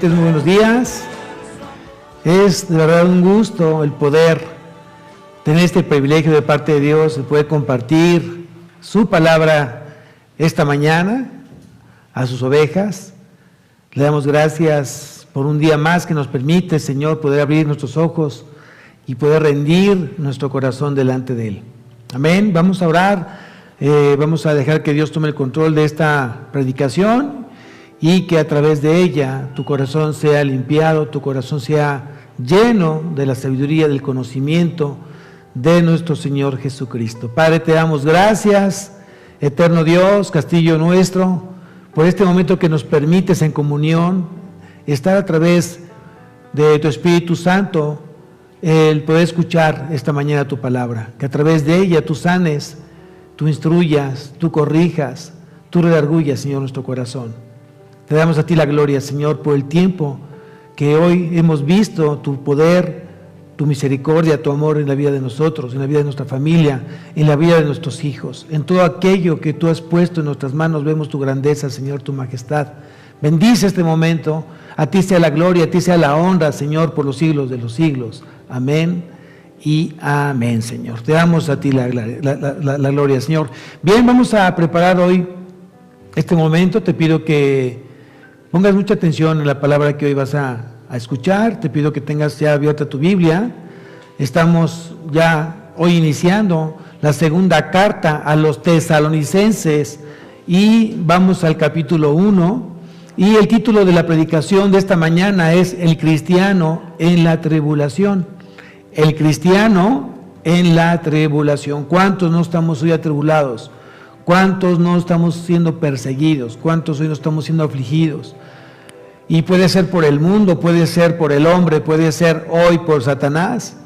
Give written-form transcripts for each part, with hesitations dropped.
Muy buenos días. Es de verdad un gusto el poder tener este privilegio de parte de Dios, de poder compartir su palabra esta mañana a sus ovejas. Le damos gracias por un día más que nos permite, Señor, poder abrir nuestros ojos y poder rendir nuestro corazón delante de Él. Amén. Vamos a orar, vamos a dejar que Dios tome el control de esta predicación y que a través de ella tu corazón sea limpiado, tu corazón sea lleno de la sabiduría, del conocimiento de nuestro Señor Jesucristo. Padre, te damos gracias, eterno Dios, castillo nuestro, por este momento que nos permites en comunión, estar a través de tu Espíritu Santo, el poder escuchar esta mañana tu palabra, que a través de ella tú sanes, tú instruyas, tú corrijas, tú redargullas, Señor, nuestro corazón. Te damos a ti la gloria, Señor, por el tiempo que hoy hemos visto tu poder, tu misericordia, tu amor en la vida de nosotros, en la vida de nuestra familia, en la vida de nuestros hijos. En todo aquello que tú has puesto en nuestras manos vemos tu grandeza, Señor, tu majestad. Bendice este momento. A ti sea la gloria, a ti sea la honra, Señor, por los siglos de los siglos. Amén y amén, Señor. Te damos a ti la gloria, Señor. Bien, vamos a preparar hoy este momento. Te pido que pongas mucha atención en la palabra que hoy vas a escuchar. Te pido que tengas ya abierta tu Biblia. Estamos ya hoy iniciando la segunda carta a los tesalonicenses y vamos al capítulo 1. Y el título de la predicación de esta mañana es El cristiano en la tribulación. El cristiano en la tribulación. ¿Cuántos no estamos hoy atribulados? ¿Cuántos no estamos siendo perseguidos? ¿Cuántos hoy no estamos siendo afligidos? Y puede ser por el mundo, puede ser por el hombre, puede ser hoy por Satanás.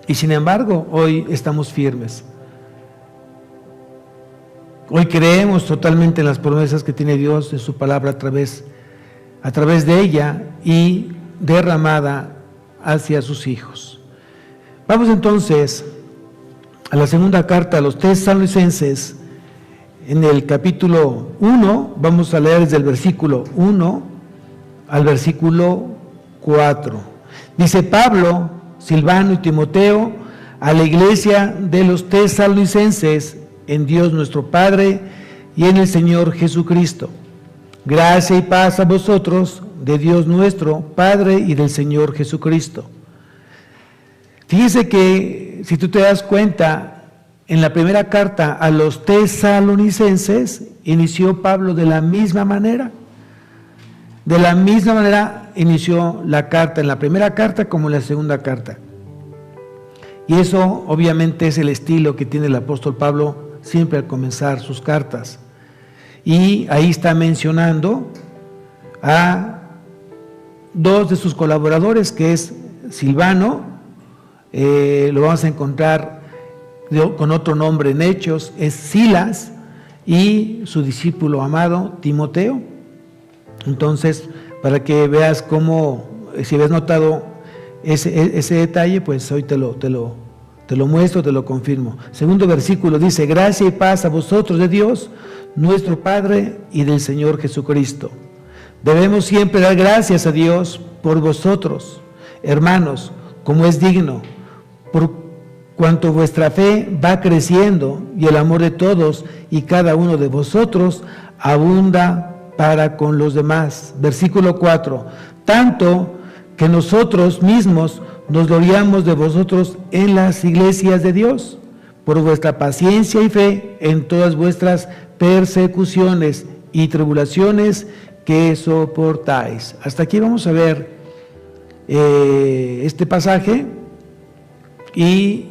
Y sin embargo, hoy estamos firmes. Hoy creemos totalmente en las promesas que tiene Dios en su palabra a través de ella y derramada hacia sus hijos. Vamos entonces a la segunda carta a los tesalonicenses. En el capítulo 1, vamos a leer desde el versículo 1 al versículo 4. Dice: Pablo, Silvano y Timoteo, a la iglesia de los tesalonicenses, en Dios nuestro Padre y en el Señor Jesucristo. Gracia y paz a vosotros, de Dios nuestro Padre y del Señor Jesucristo. Fíjese que, si tú te das cuenta, en la primera carta a los tesalonicenses, inició Pablo de la misma manera. De la misma manera inició la carta, en la primera carta como en la segunda carta. Y eso obviamente es el estilo que tiene el apóstol Pablo siempre al comenzar sus cartas. Y ahí está mencionando a dos de sus colaboradores, que es Silvano, lo vamos a encontrar con otro nombre en Hechos, es Silas, y su discípulo amado Timoteo. Entonces, para que veas cómo, si habías notado ese detalle, pues hoy te lo muestro, te lo confirmo. Segundo versículo dice: gracia y paz a vosotros de Dios, nuestro Padre y del Señor Jesucristo. Debemos siempre dar gracias a Dios por vosotros, hermanos, como es digno, por cuanto vuestra fe va creciendo y el amor de todos y cada uno de vosotros abunda para con los demás. Versículo 4. Tanto que nosotros mismos nos gloriamos de vosotros en las iglesias de Dios, por vuestra paciencia y fe en todas vuestras persecuciones y tribulaciones que soportáis. Hasta aquí vamos a ver este pasaje y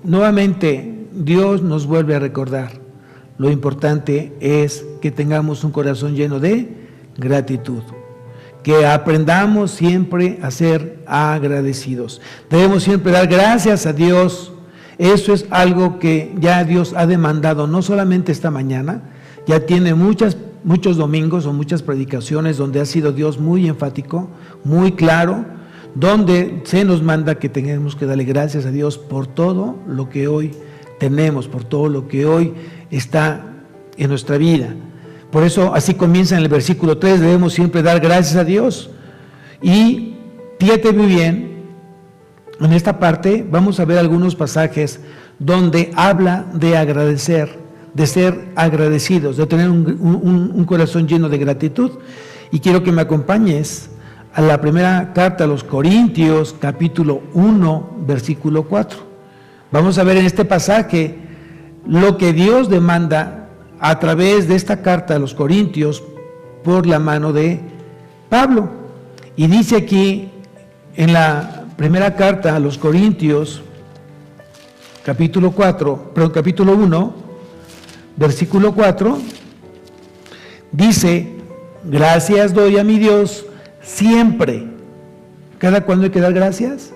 nuevamente Dios nos vuelve a recordar: lo importante es que tengamos un corazón lleno de gratitud, que aprendamos siempre a ser agradecidos. Debemos siempre dar gracias a Dios. Eso es algo que ya Dios ha demandado, no solamente esta mañana, ya tiene muchos domingos o muchas predicaciones donde ha sido Dios muy enfático, muy claro, donde se nos manda que tengamos que darle gracias a Dios por todo lo que hoy tenemos, por todo lo que hoy está en nuestra vida. Por eso así comienza en el versículo 3, debemos siempre dar gracias a Dios. Y fíjate muy bien, en esta parte vamos a ver algunos pasajes donde habla de agradecer, de ser agradecidos, de tener un corazón lleno de gratitud. Y quiero que me acompañes a la primera carta a los Corintios, capítulo 1, versículo 4. Vamos a ver en este pasaje lo que Dios demanda a través de esta carta a los Corintios por la mano de Pablo. Y dice aquí en la primera carta a los Corintios, capítulo 1, versículo 4, dice: gracias doy a mi Dios siempre. ¿Cada cuándo hay que dar gracias?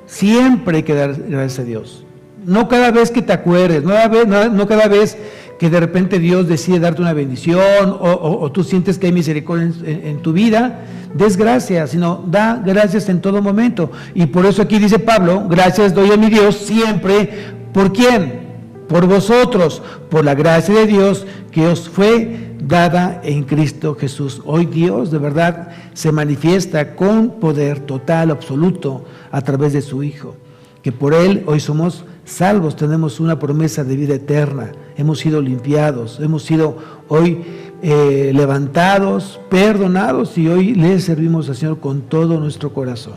Siempre hay que dar gracias a Dios. No cada vez que te acuerdes, no cada vez que de repente Dios decide darte una bendición o tú sientes que hay misericordia en tu vida, des gracias, sino da gracias en todo momento. Y por eso aquí dice Pablo: gracias doy a mi Dios siempre. ¿Por quién? Por vosotros, por la gracia de Dios que os fue dada en Cristo Jesús. Hoy Dios de verdad se manifiesta con poder total, absoluto, a través de su Hijo, que por Él hoy somos salvos, tenemos una promesa de vida eterna, hemos sido limpiados, hemos sido hoy levantados, perdonados, y hoy le servimos al Señor con todo nuestro corazón.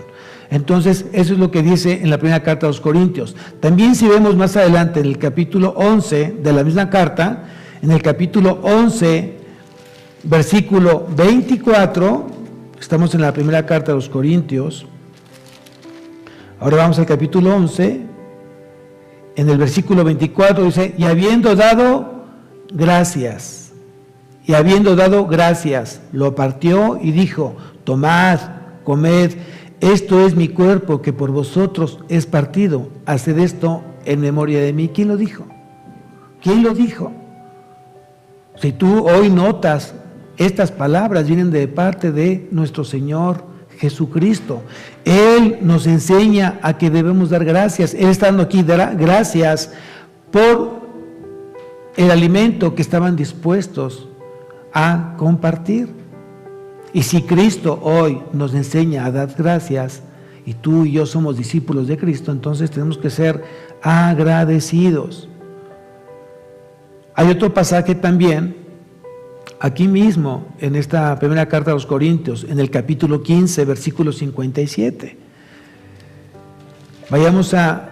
Entonces, eso es lo que dice en la primera carta a los Corintios. También si vemos más adelante en el capítulo 11 de la misma carta, en el capítulo 11, versículo 24, estamos en la primera carta a los Corintios, ahora vamos al capítulo 11, en el versículo 24 dice: y habiendo dado gracias, lo partió y dijo: tomad, comed, esto es mi cuerpo que por vosotros es partido, haced esto en memoria de mí. ¿Quién lo dijo? ¿Quién lo dijo? Si tú hoy notas, estas palabras vienen de parte de nuestro Señor Jesucristo. Él nos enseña a que debemos dar gracias. Él está dando aquí gracias por el alimento que estaban dispuestos a compartir. Y si Cristo hoy nos enseña a dar gracias, y tú y yo somos discípulos de Cristo, entonces tenemos que ser agradecidos. Hay otro pasaje también, aquí mismo, en esta primera carta a los Corintios, en el capítulo 15, versículo 57. Vayamos al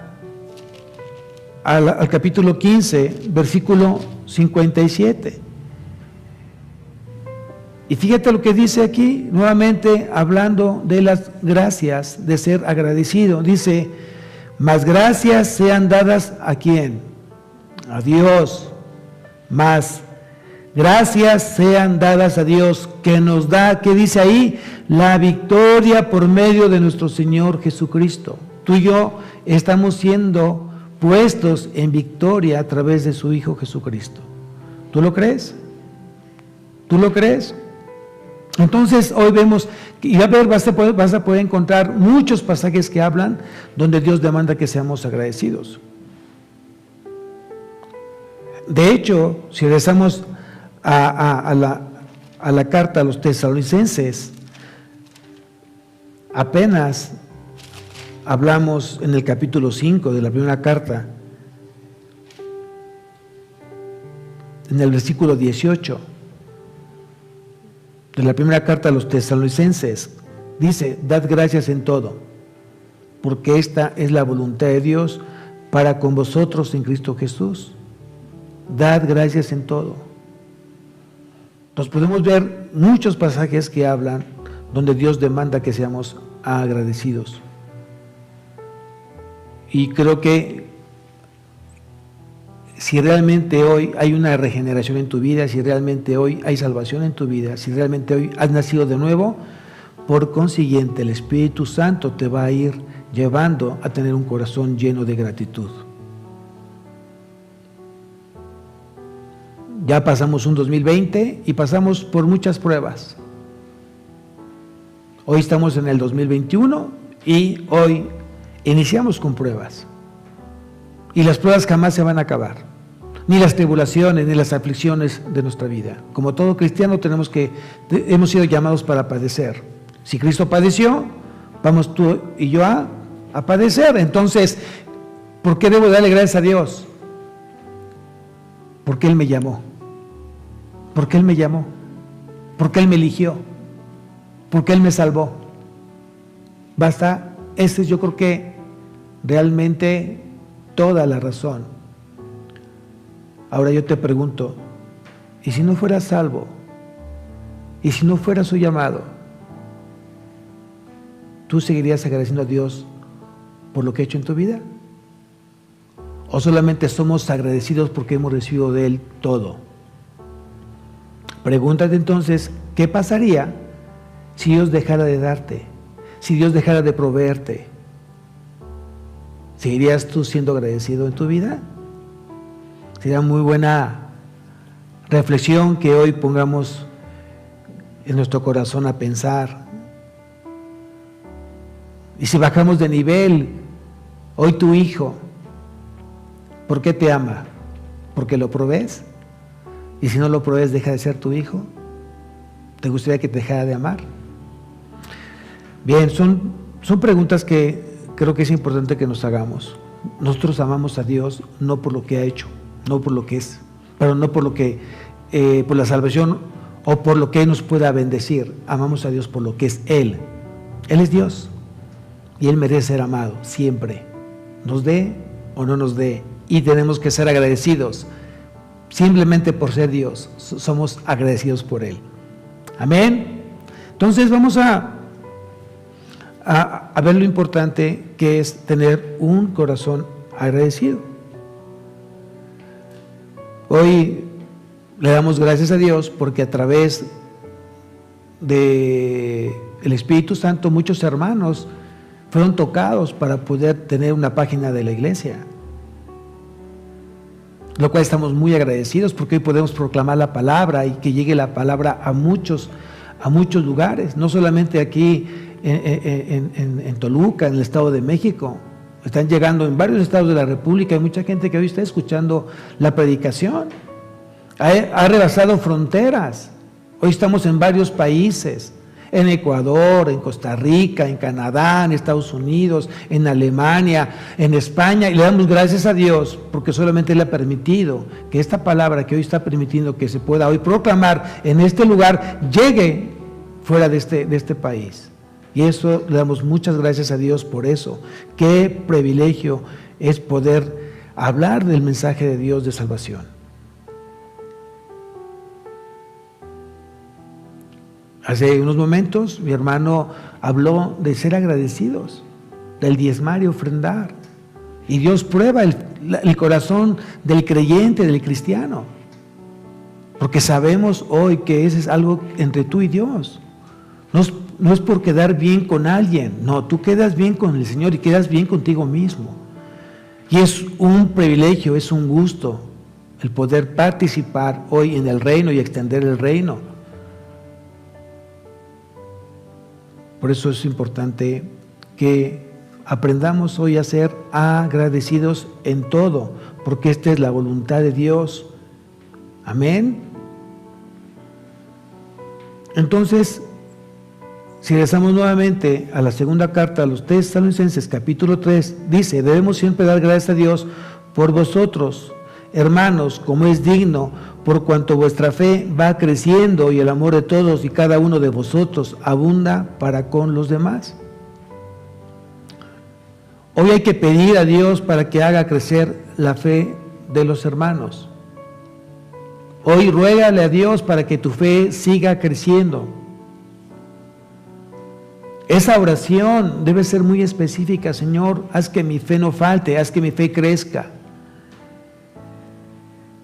capítulo 15, versículo 57. Y fíjate lo que dice aquí, nuevamente hablando de las gracias, de ser agradecido. Dice: mas gracias sean dadas ¿a quién? A Dios. Mas gracias sean dadas a Dios, que nos da, ¿qué dice ahí? La victoria por medio de nuestro Señor Jesucristo. Tú y yo estamos siendo puestos en victoria a través de su Hijo Jesucristo. ¿Tú lo crees? ¿Tú lo crees? Entonces hoy vemos, y vas a poder encontrar muchos pasajes que hablan donde Dios demanda que seamos agradecidos. De hecho, si regresamos a la carta a los tesalonicenses, apenas hablamos en el capítulo 5 de la primera carta, en el versículo 18, de la primera carta a los tesalonicenses, dice: dad gracias en todo, porque esta es la voluntad de Dios para con vosotros en Cristo Jesús. Dad gracias en todo. Nos podemos ver muchos pasajes que hablan donde Dios demanda que seamos agradecidos. Y creo que si realmente hoy hay una regeneración en tu vida, si realmente hoy hay salvación en tu vida, si realmente hoy has nacido de nuevo, por consiguiente el Espíritu Santo te va a ir llevando a tener un corazón lleno de gratitud. Ya pasamos un 2020 y pasamos por muchas pruebas. Hoy estamos en el 2021 y hoy iniciamos con pruebas. Y las pruebas jamás se van a acabar. ni las tribulaciones, ni las aflicciones de nuestra vida. Como todo cristiano hemos sido llamados para padecer. Si Cristo padeció, vamos tú y yo a padecer. Entonces, ¿por qué debo darle gracias a Dios? Porque Él me llamó. Porque Él me llamó. Porque Él me eligió. Porque Él me salvó. Basta, ese es yo creo que realmente toda la razón. Ahora yo te pregunto, ¿y si no fuera salvo? ¿Y si no fuera su llamado? ¿Tú seguirías agradeciendo a Dios por lo que ha hecho en tu vida? ¿O solamente somos agradecidos porque hemos recibido de Él todo? Pregúntate entonces, ¿qué pasaría si Dios dejara de darte? Si Dios dejara de proveerte, ¿seguirías tú siendo agradecido en tu vida? Sería muy buena reflexión que hoy pongamos en nuestro corazón a pensar. Y si bajamos de nivel, hoy tu hijo, ¿por qué te ama? ¿Porque lo provees? Y si no lo provees, ¿deja de ser tu hijo? ¿Te gustaría que te dejara de amar? Bien, son preguntas que creo que es importante que nos hagamos. Nosotros amamos a Dios no por lo que ha hecho, no por lo que es, pero no por lo que, por la salvación o por lo que Él nos pueda bendecir. Amamos a Dios por lo que es Él. Él es Dios y Él merece ser amado siempre, nos dé o no nos dé, y tenemos que ser agradecidos. Simplemente por ser Dios, somos agradecidos por Él. Amén. Entonces vamos a ver lo importante que es tener un corazón agradecido. Hoy le damos gracias a Dios porque a través del Espíritu Santo muchos hermanos fueron tocados para poder tener una página de la iglesia, lo cual estamos muy agradecidos porque hoy podemos proclamar la palabra y que llegue la palabra a muchos lugares, no solamente aquí en Toluca, en el Estado de México. Están llegando en varios estados de la República. Hay mucha gente que hoy está escuchando la predicación. Ha rebasado fronteras. Hoy estamos en varios países, en Ecuador, en Costa Rica, en Canadá, en Estados Unidos, en Alemania, en España, y le damos gracias a Dios porque solamente Él ha permitido que esta palabra que hoy está permitiendo que se pueda hoy proclamar en este lugar llegue fuera de este país. Y eso le damos muchas gracias a Dios por eso. Qué privilegio es poder hablar del mensaje de Dios de salvación. Hace unos momentos mi hermano habló de ser agradecidos, del diezmar y ofrendar. Y Dios prueba el corazón del creyente, del cristiano. Porque sabemos hoy que ese es algo entre tú y Dios. No es por quedar bien con alguien, no, tú quedas bien con el Señor y quedas bien contigo mismo. Y es un privilegio, es un gusto el poder participar hoy en el reino y extender el reino. Por eso es importante que aprendamos hoy a ser agradecidos en todo, porque esta es la voluntad de Dios. Amén. Entonces, si regresamos nuevamente a la segunda carta a los Tesalonicenses, capítulo 3, dice: debemos siempre dar gracias a Dios por vosotros, hermanos, como es digno, por cuanto vuestra fe va creciendo y el amor de todos y cada uno de vosotros abunda para con los demás. Hoy hay que pedir a Dios para que haga crecer la fe de los hermanos. Hoy ruégale a Dios para que tu fe siga creciendo. Esa oración debe ser muy específica. Señor, haz que mi fe no falte, haz que mi fe crezca.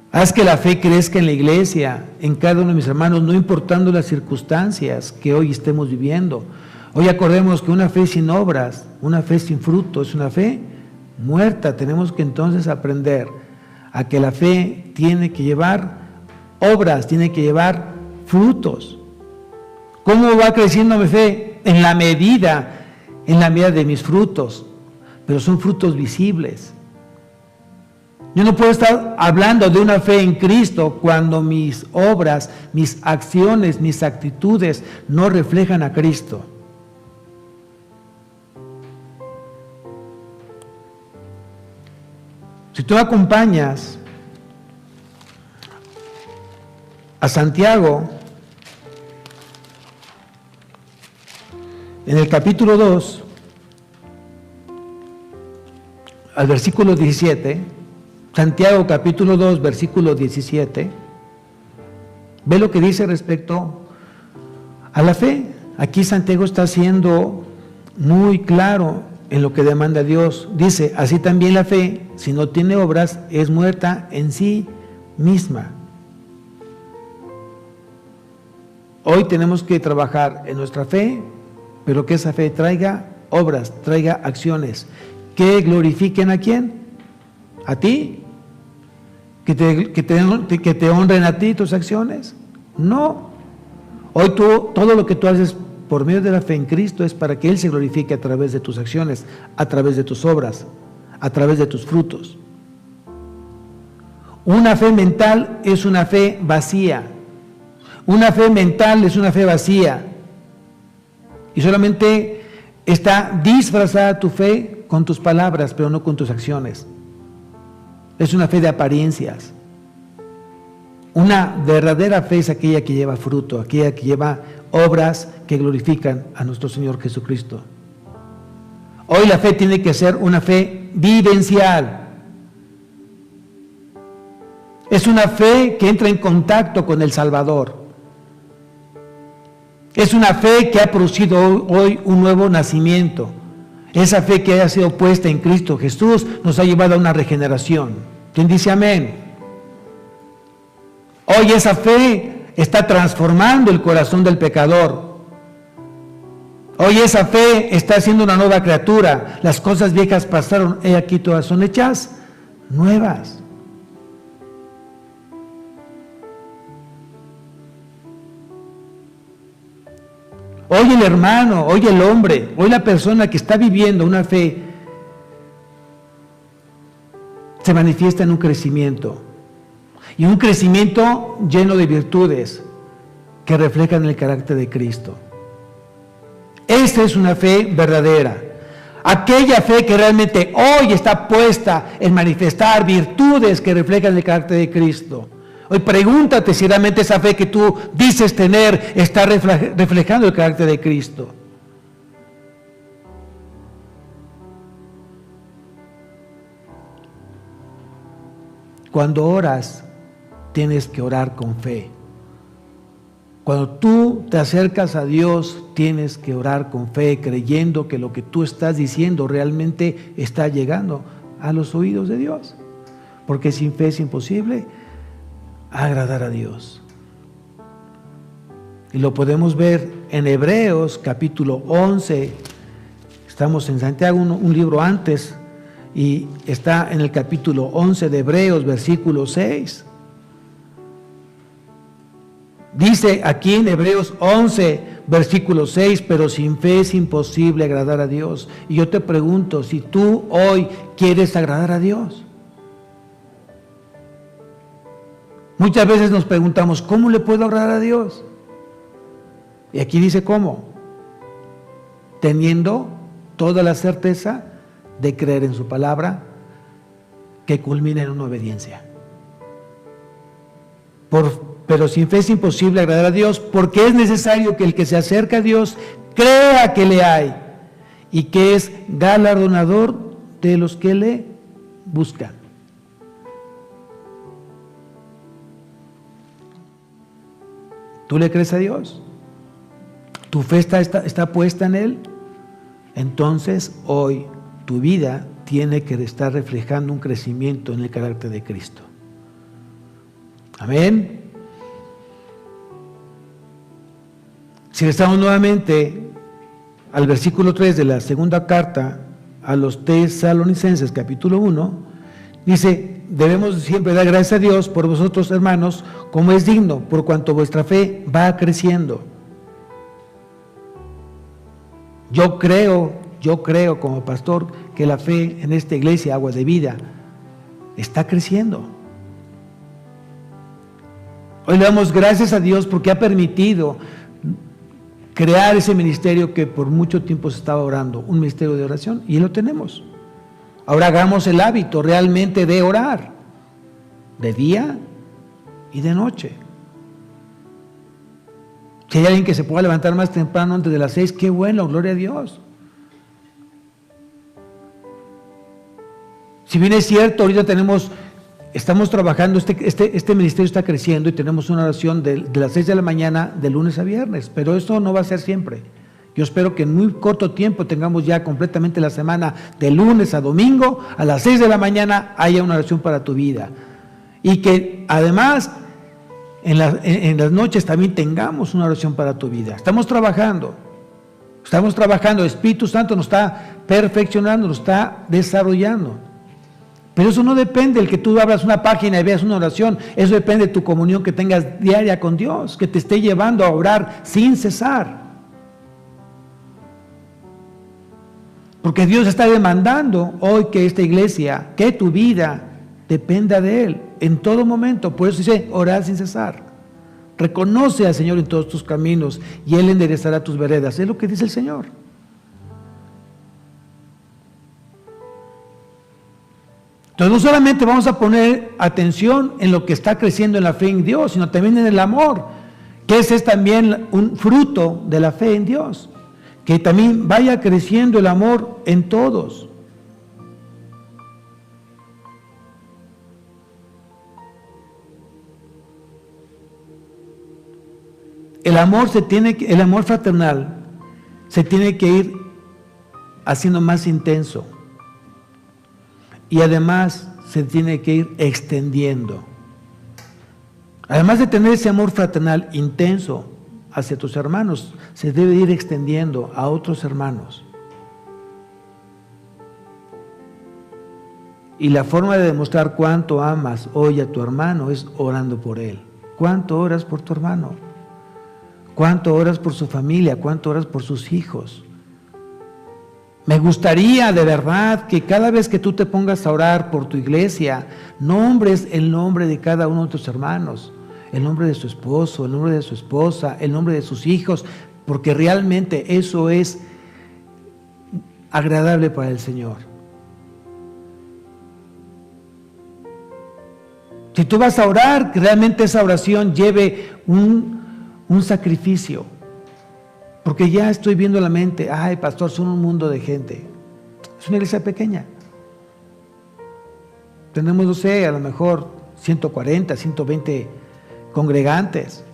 Haz que la fe crezca en la iglesia, en cada uno de mis hermanos, no importando las circunstancias que hoy estemos viviendo. Hoy acordemos que una fe sin obras, una fe sin fruto, es una fe muerta. Tenemos que entonces aprender a que la fe tiene que llevar obras, tiene que llevar frutos. ¿Cómo va creciendo mi fe? En la medida de mis frutos, pero son frutos visibles. Yo no puedo estar hablando de una fe en Cristo cuando mis obras, mis acciones, mis actitudes no reflejan a Cristo. Si tú acompañas a Santiago en el capítulo 2, al versículo 17, Santiago capítulo 2, versículo 17, ve lo que dice respecto a la fe. Aquí Santiago está siendo muy claro en lo que demanda Dios. Dice, así también la fe, si no tiene obras, es muerta en sí misma. Hoy tenemos que trabajar en nuestra fe, pero que esa fe traiga obras, traiga acciones, que glorifiquen ¿a quién? ¿A ti? ¿Que te honren a ti tus acciones? No. Hoy todo lo que tú haces por medio de la fe en Cristo es para que Él se glorifique a través de tus acciones, a través de tus obras, a través de tus frutos. Una fe mental es una fe vacía. Una fe mental es una fe vacía. Y solamente está disfrazada tu fe con tus palabras, pero no con tus acciones. Es una fe de apariencias. Una verdadera fe es aquella que lleva fruto, aquella que lleva obras que glorifican a nuestro Señor Jesucristo. Hoy la fe tiene que ser una fe vivencial. Es una fe que entra en contacto con el Salvador. Es una fe que ha producido hoy un nuevo nacimiento. Esa fe que ha sido puesta en Cristo Jesús nos ha llevado a una regeneración. ¿Quién dice amén? Hoy esa fe está transformando el corazón del pecador. Hoy esa fe está haciendo una nueva criatura. Las cosas viejas pasaron, he aquí todas son hechas nuevas. Hoy el hermano, hoy el hombre, hoy la persona que está viviendo una fe se manifiesta en un crecimiento. Y un crecimiento lleno de virtudes que reflejan el carácter de Cristo. Esa es una fe verdadera. Aquella fe que realmente hoy está puesta en manifestar virtudes que reflejan el carácter de Cristo. Hoy pregúntate si realmente esa fe que tú dices tener está reflejando el carácter de Cristo. Cuando oras, tienes que orar con fe. Cuando tú te acercas a Dios, tienes que orar con fe, creyendo que lo que tú estás diciendo realmente está llegando a los oídos de Dios. Porque sin fe es imposible agradar a Dios. Y lo podemos ver en Hebreos capítulo 11. Estamos en Santiago, un libro antes, y está en el capítulo 11 de Hebreos, versículo 6. Dice aquí en Hebreos 11, versículo 6, pero sin fe es imposible agradar a Dios. Y yo te pregunto, si tú hoy quieres agradar a Dios. Muchas veces nos preguntamos, ¿cómo le puedo agradar a Dios? Y aquí dice cómo. Teniendo toda la certeza de creer en su palabra, que culmina en una obediencia. Pero sin fe es imposible agradar a Dios, porque es necesario que el que se acerca a Dios crea que le hay y que es galardonador de los que le buscan. ¿Tú le crees a Dios? ¿Tu fe está puesta en Él? Entonces hoy tu vida tiene que estar reflejando un crecimiento en el carácter de Cristo. Amén. Si regresamos nuevamente al versículo 3 de la segunda carta a los Tesalonicenses, capítulo 1, dice, debemos siempre dar gracias a Dios por vosotros, hermanos, como es digno, por cuanto vuestra fe va creciendo. Yo creo como pastor que la fe en esta iglesia, Agua de Vida, está creciendo. Hoy le damos gracias a Dios porque ha permitido crear ese ministerio que por mucho tiempo se estaba orando, un ministerio de oración, y lo tenemos. Ahora hagamos el hábito realmente de orar, de día y de noche. Si hay alguien que se pueda levantar más temprano antes de las 6, qué bueno, gloria a Dios. Si bien es cierto, ahorita estamos trabajando, este ministerio está creciendo y tenemos una oración de las 6 de la mañana de lunes a viernes, pero esto no va a ser siempre. Yo espero que en muy corto tiempo tengamos ya completamente la semana de lunes a domingo a las 6 de la mañana haya una oración para tu vida. Y que además en las noches también tengamos una oración para tu vida. Estamos trabajando, el Espíritu Santo nos está perfeccionando, nos está desarrollando. Pero eso no depende del que tú abras una página y veas una oración, eso depende de tu comunión que tengas diaria con Dios, que te esté llevando a orar sin cesar. Porque Dios está demandando hoy que esta iglesia, que tu vida dependa de Él en todo momento. Por eso dice, orar sin cesar. Reconoce al Señor en todos tus caminos y Él enderezará tus veredas. Es lo que dice el Señor. Entonces no solamente vamos a poner atención en lo que está creciendo en la fe en Dios, sino también en el amor, que ese es también un fruto de la fe en Dios. Que también vaya creciendo el amor en todos. El amor fraternal se tiene que ir haciendo más intenso y además se tiene que ir extendiendo. Además de tener ese amor fraternal intenso hacia tus hermanos, se debe ir extendiendo a otros hermanos. Y la forma de demostrar cuánto amas hoy a tu hermano es orando por él. ¿Cuánto oras por tu hermano? ¿Cuánto oras por su familia? ¿Cuánto oras por sus hijos? Me gustaría de verdad que cada vez que tú te pongas a orar por tu iglesia, nombres el nombre de cada uno de tus hermanos, el nombre de su esposo, el nombre de su esposa, el nombre de sus hijos, porque realmente eso es agradable para el Señor. Si tú vas a orar, que realmente esa oración lleve un sacrificio, porque ya estoy viendo la mente, ay pastor, son un mundo de gente, es una iglesia pequeña, tenemos, no sé, a lo mejor 140, 120 congregantes,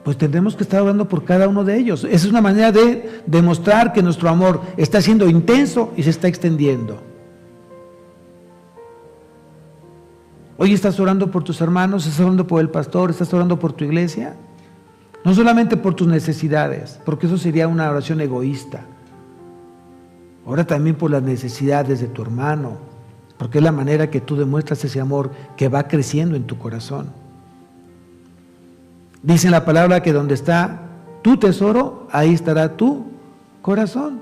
pues tendremos que estar orando por cada uno de ellos. Esa es una manera de demostrar que nuestro amor está siendo intenso y se está extendiendo. Hoy estás orando por tus hermanos, estás orando por el pastor, estás orando por tu iglesia. No solamente por tus necesidades, porque eso sería una oración egoísta. Ora también por las necesidades de tu hermano, porque es la manera que tú demuestras ese amor que va creciendo en tu corazón. Dice en la palabra que donde está tu tesoro, ahí estará tu corazón.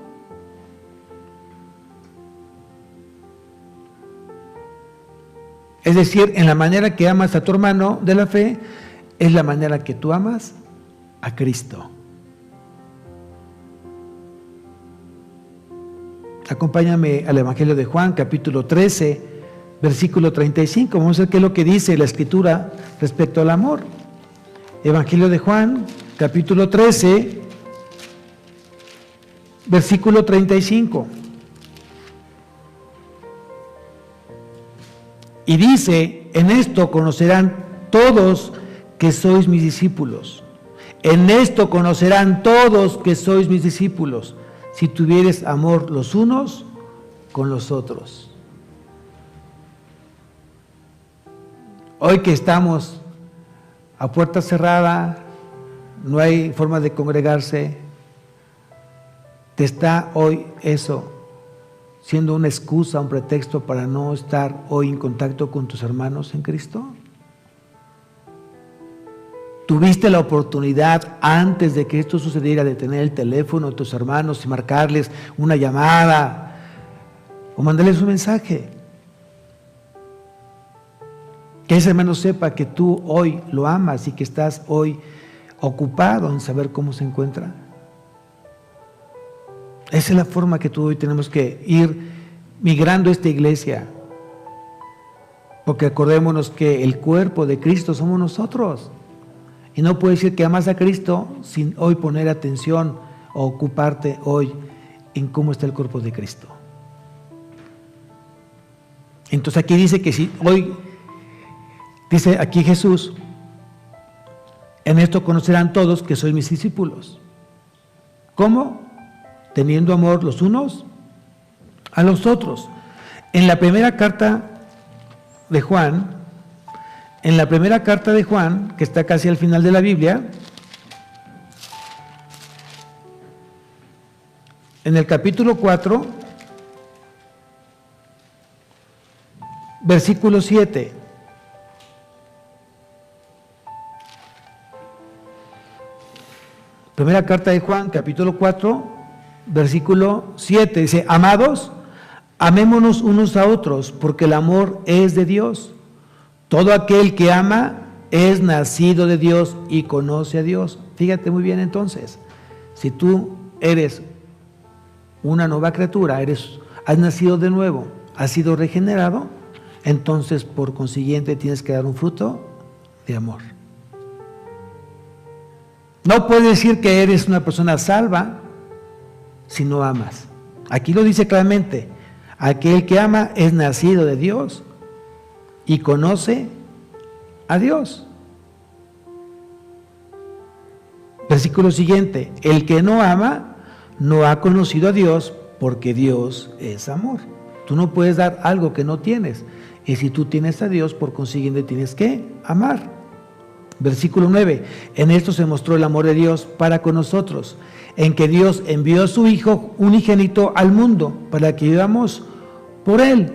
Es decir, en la manera que amas a tu hermano de la fe, es la manera que tú amas a Cristo. Acompáñame al Evangelio de Juan, capítulo 13, versículo 35. Vamos a ver qué es lo que dice la Escritura respecto al amor. Evangelio de Juan, capítulo 13, versículo 35. Y dice, en esto conocerán todos que sois mis discípulos. En esto conocerán todos que sois mis discípulos, si tuvieres amor los unos con los otros. Hoy que estamos a puerta cerrada, no hay forma de congregarse, te está hoy eso siendo una excusa, un pretexto para no estar hoy en contacto con tus hermanos en Cristo. ¿Tuviste la oportunidad antes de que esto sucediera de tener el teléfono de tus hermanos y marcarles una llamada o mandarles un mensaje? Que ese hermano sepa que tú hoy lo amas y que estás hoy ocupado en saber cómo se encuentra. Esa es la forma que tú hoy tenemos que ir migrando esta iglesia. Porque acordémonos que el cuerpo de Cristo somos nosotros. Y no puedes decir que amas a Cristo sin hoy poner atención o ocuparte hoy en cómo está el cuerpo de Cristo. Entonces aquí dice que si hoy, dice aquí Jesús, en esto conocerán todos que sois mis discípulos. ¿Cómo? Teniendo amor los unos a los otros. En la primera carta de Juan, que está casi al final de la Biblia, en el capítulo 4, versículo 7. Primera carta de Juan, capítulo 4, versículo 7. Dice, amados, amémonos unos a otros, porque el amor es de Dios. Todo aquel que ama es nacido de Dios y conoce a Dios. Fíjate muy bien entonces, si tú eres una nueva criatura, has nacido de nuevo, has sido regenerado, entonces por consiguiente tienes que dar un fruto de amor. No puedes decir que eres una persona salva si no amas. Aquí lo dice claramente, aquel que ama es nacido de Dios y conoce a Dios. Versículo siguiente, el que no ama no ha conocido a Dios porque Dios es amor. Tú no puedes dar algo que no tienes. Y si tú tienes a Dios, por consiguiente tienes que amar. Versículo 9, en esto se mostró el amor de Dios para con nosotros, en que Dios envió a su Hijo unigénito al mundo para que vivamos por Él.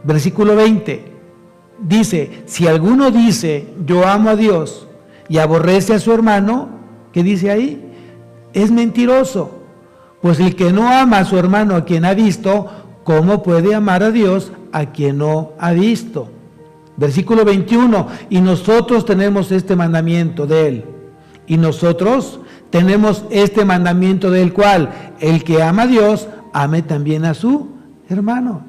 Versículo 20, dice, si alguno dice, yo amo a Dios y aborrece a su hermano, ¿qué dice ahí? Es mentiroso. Pues el que no ama a su hermano a quien ha visto, ¿cómo puede amar a Dios a quien no ha visto? Versículo 21, y nosotros tenemos este mandamiento de Él. Y nosotros tenemos este mandamiento del cual el que ama a Dios, ame también a su hermano.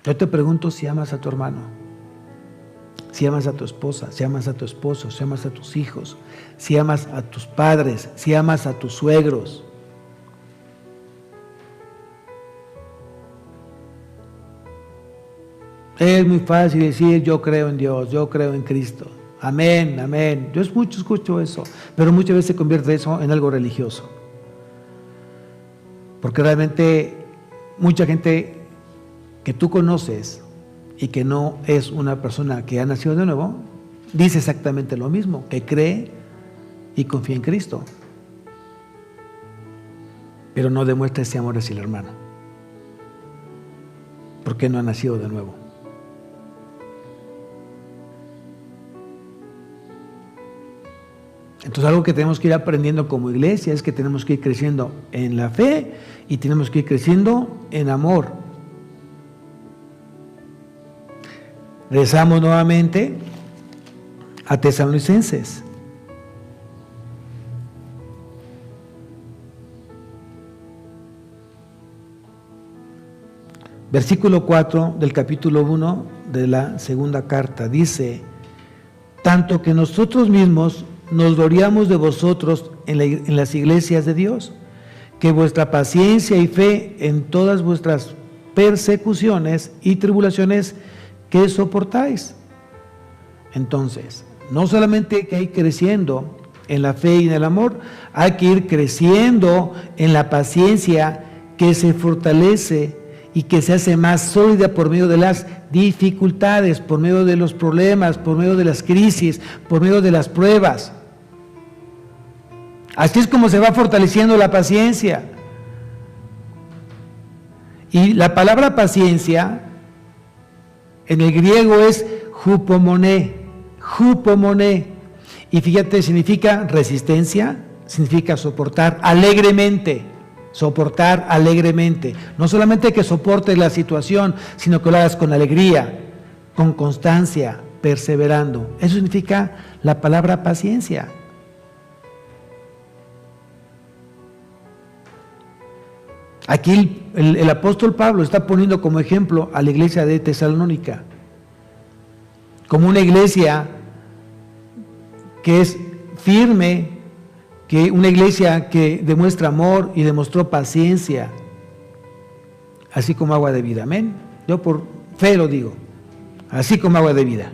Yo te pregunto si amas a tu hermano, si amas a tu esposa, si amas a tu esposo, si amas a tus hijos, si amas a tus padres, si amas a tus suegros. Es muy fácil decir, yo creo en Dios, yo creo en Cristo. Amén, amén. Yo escucho eso, pero muchas veces se convierte eso en algo religioso. Porque realmente mucha gente que tú conoces y que no es una persona que ha nacido de nuevo, dice exactamente lo mismo, que cree y confía en Cristo, pero no demuestra ese amor hacia el hermano, porque no ha nacido de nuevo. Entonces algo que tenemos que ir aprendiendo como iglesia es que tenemos que ir creciendo en la fe y tenemos que ir creciendo en amor. Regresamos nuevamente a Tesalonicenses. Versículo 4 del capítulo 1 de la segunda carta dice, tanto que nosotros mismos nos gloriamos de vosotros en las iglesias de Dios, que vuestra paciencia y fe en todas vuestras persecuciones y tribulaciones que soportáis. Entonces, no solamente que hay creciendo en la fe y en el amor, hay que ir creciendo en la paciencia que se fortalece y que se hace más sólida por medio de las dificultades, por medio de los problemas, por medio de las crisis, por medio de las pruebas. Así es como se va fortaleciendo la paciencia. Y la palabra paciencia en el griego es hupomoné, hupomoné. Y fíjate, significa resistencia, significa soportar alegremente, soportar alegremente. No solamente que soportes la situación, sino que lo hagas con alegría, con constancia, perseverando. Eso significa la palabra paciencia. Aquí el apóstol Pablo está poniendo como ejemplo a la iglesia de Tesalónica, como una iglesia que es firme, que una iglesia que demuestra amor y demostró paciencia, así como agua de vida. Amén. Yo por fe lo digo, así como agua de vida.